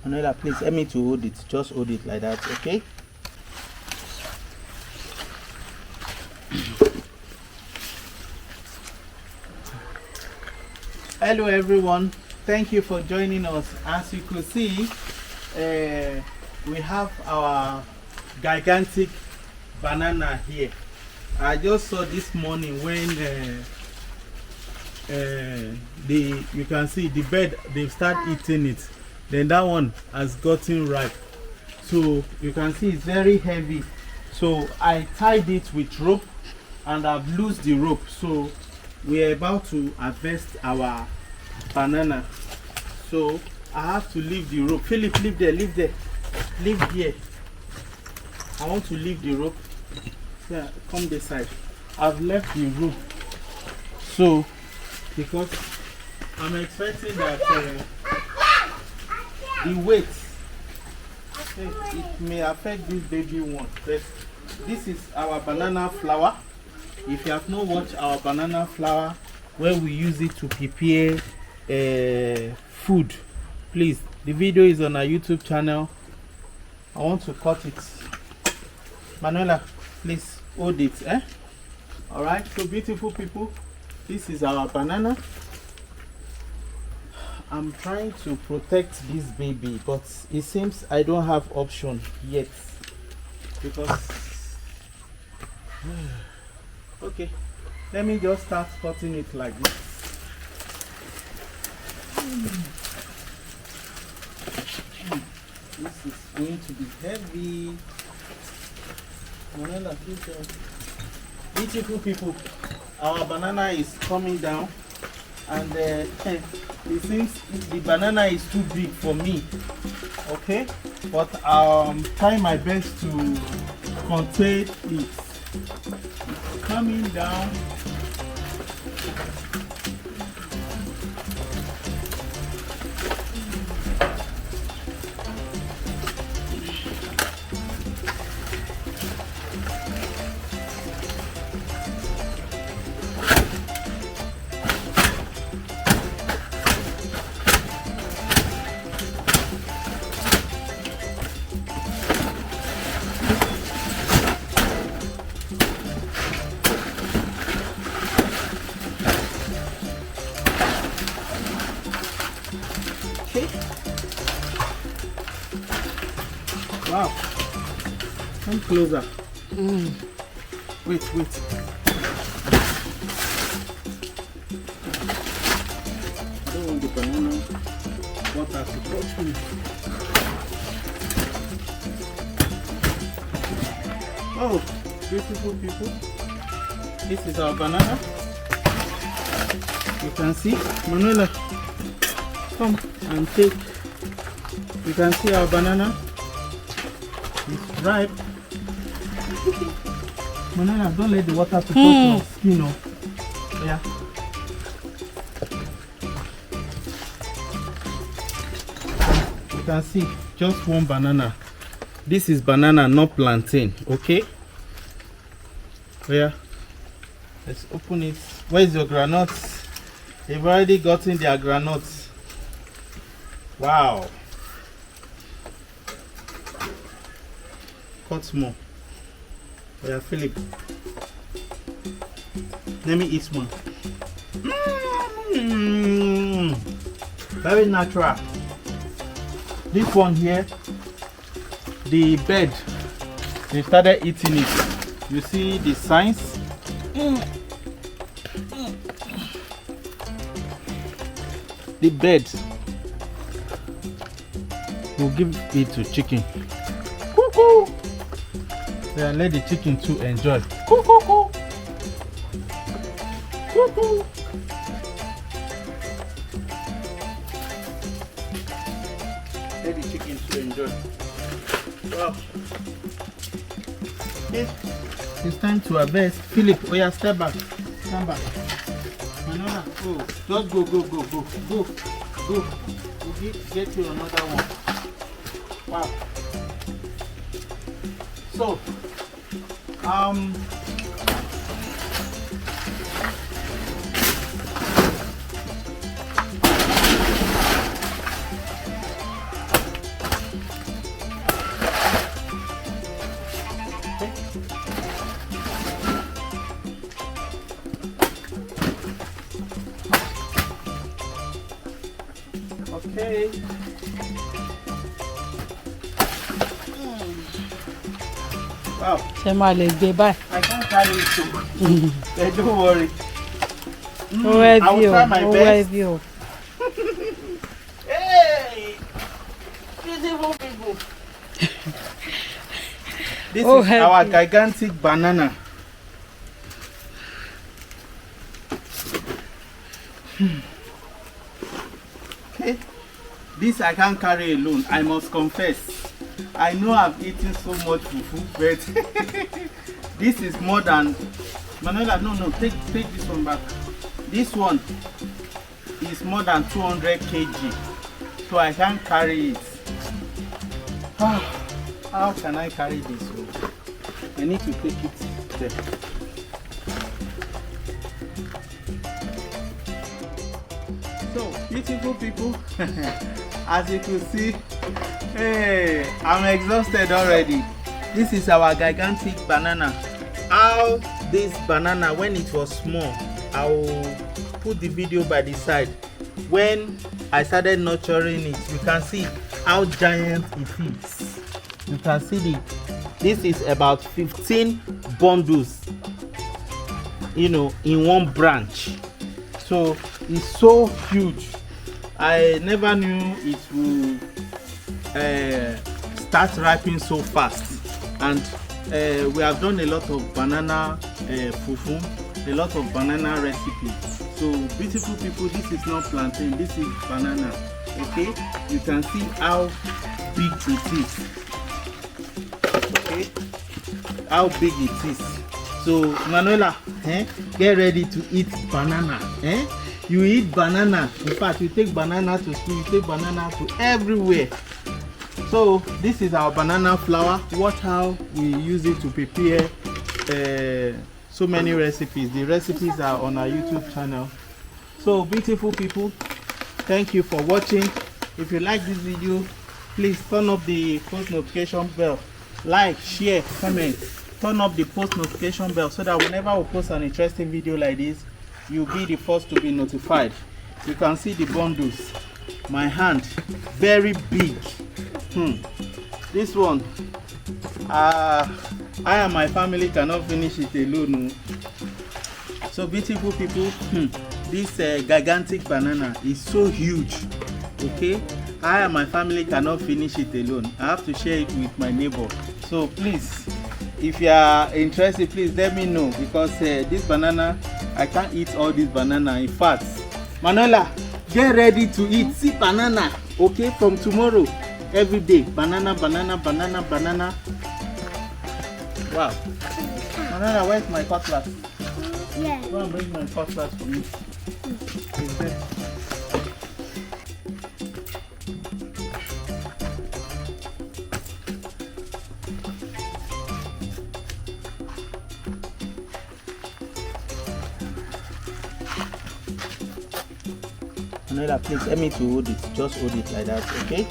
Manuela, please help me to hold it. Just hold it like that, okay? Hello everyone, thank you for joining us. As you could see, we have our gigantic banana here. I just saw this morning when you can see the bird, they start eating it. Then that one has gotten ripe. So you can see it's very heavy. So I tied it with rope and I've loosed the rope. So we're about to harvest our banana. So I have to leave the rope. Philip, leave there, leave there. Leave here. I want to leave the rope. Yeah, come this side. I've left the rope. So, because I'm expecting that the weight, it may affect this baby one. But this is our banana flour. If you have not watched our banana flour, where we use it to prepare food, please, the video is on our YouTube channel. I want to cut it. Manuela, please hold it. Alright, so beautiful people, this is our banana. I'm trying to protect this baby, but it seems I don't have option yet because okay, let me just start cutting it like this. This is going to be heavy. Beautiful people, our banana is coming down, and it seems the banana is too big for me. Okay, but I'll try my best to contain it. It's coming down. Wow, come closer. Wait. I don't want the banana water to touch me. Oh, beautiful people. This is our banana. You can see, Manuela, come and take. You can see our banana. It's ripe. Banana, don't let the water to touch your skin. Oh. Yeah. You can see just one banana. This is banana, not plantain. Okay. Yeah. Let's open it. Where's your granuts? They've already gotten their granuts. Wow. Cut more. Yeah, Philip. Let me eat one. Very natural. This one here, the bird, they started eating it. You see the signs? The bird will give it to chicken. Cuckoo! Yeah, let the chicken too enjoy. Cuckoo! Cuckoo! Let the chicken too enjoy. Wow. Okay. It's time to harvest. Philip, oh yeah, step back. Stand back. Another. Go. Just go. Go. We'll get you another one. Wow. So, Wow. Ṣé máa lè gbé báyìí? I can't carry it too. Don't worry. Ó I heavy will o, try my ó best. heavy o. Hey! Beautiful people. This Oh, is our heavy. gigantic banana. Okay. This I can't carry alone. I must confess. I know I've eaten so much fufu, but this is more than Manuela. No, take this one back. This one is more than 200 kg, so I can't carry it. How can I carry this? I need to take it there. So, beautiful people, as you can see, hey, I'm exhausted already. This is our gigantic banana. How this banana, when it was small, I will put the video by the side. When I started nurturing it, you can see how giant it is. You can see this is about 15 bundles, you know, in one branch. So it's so huge. I never knew it would start ripening so fast. And we have done a lot of banana fufu, a lot of banana recipes. So beautiful people, this is not plantain, this is banana. Okay, you can see how big it is. Okay, how big it is. So Manuela, get ready to eat banana. You eat banana. In fact, you take banana to school, you take banana to everywhere. So this is our banana flour. Watch how we use it to prepare so many recipes. The recipes are on our YouTube channel. So beautiful people, thank you for watching. If you like this video, please turn up the post notification bell. Like, share, comment. Turn up the post notification bell so that whenever we post an interesting video like this, you'll be the first to be notified. You can see the bundles. My hand, very big. This one, I and my family cannot finish it alone. So beautiful people, this gigantic banana is so huge. Okay, I and my family cannot finish it alone. I have to share it with my neighbor. So please, if you are interested, please let me know, because this banana, I can't eat all this banana. In fact, Manuela, get ready to eat. See banana, okay, from tomorrow, every day, banana, banana, banana, banana. Wow. Manuela, where's my cutlass? Yeah. Go and bring my cutlass for me. It's there. Manuela, please help me to hold it. Just hold it like that, okay?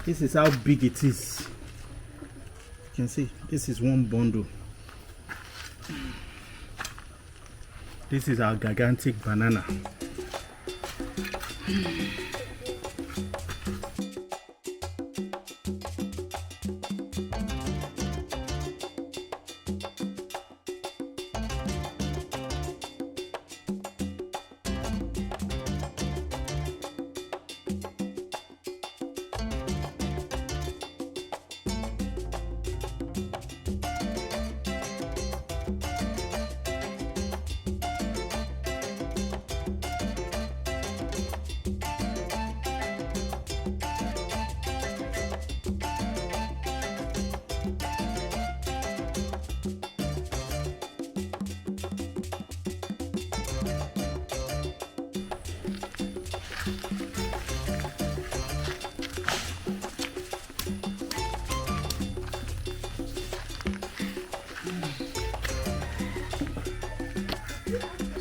This is how big it is. You can see this is one bundle. This is our gigantic banana.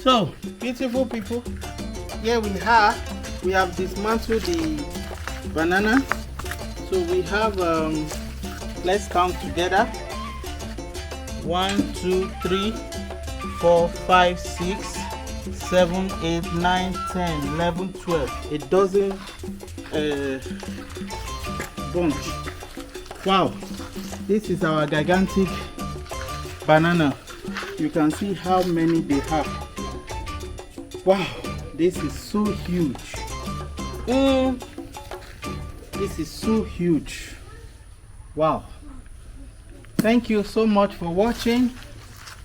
So, beautiful people, here we have dismantled the banana. So we have, let's count together. 1, 2, 3, 4, 5, 6, 7, 8, 9, 10, 11, 12. A dozen bunch. Wow, this is our gigantic banana. You can see how many they have. Wow, this is so huge. This is so huge. Wow. Thank you so much for watching.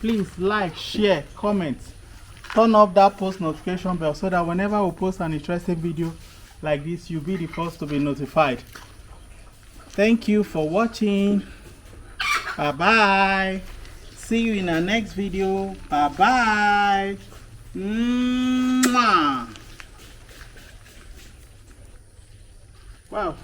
Please like, share, comment, turn up that post notification bell so that whenever we post an interesting video like this, you'll be the first to be notified. Thank you for watching. Bye bye. See you in our next video. Bye bye. Mwah. Wow.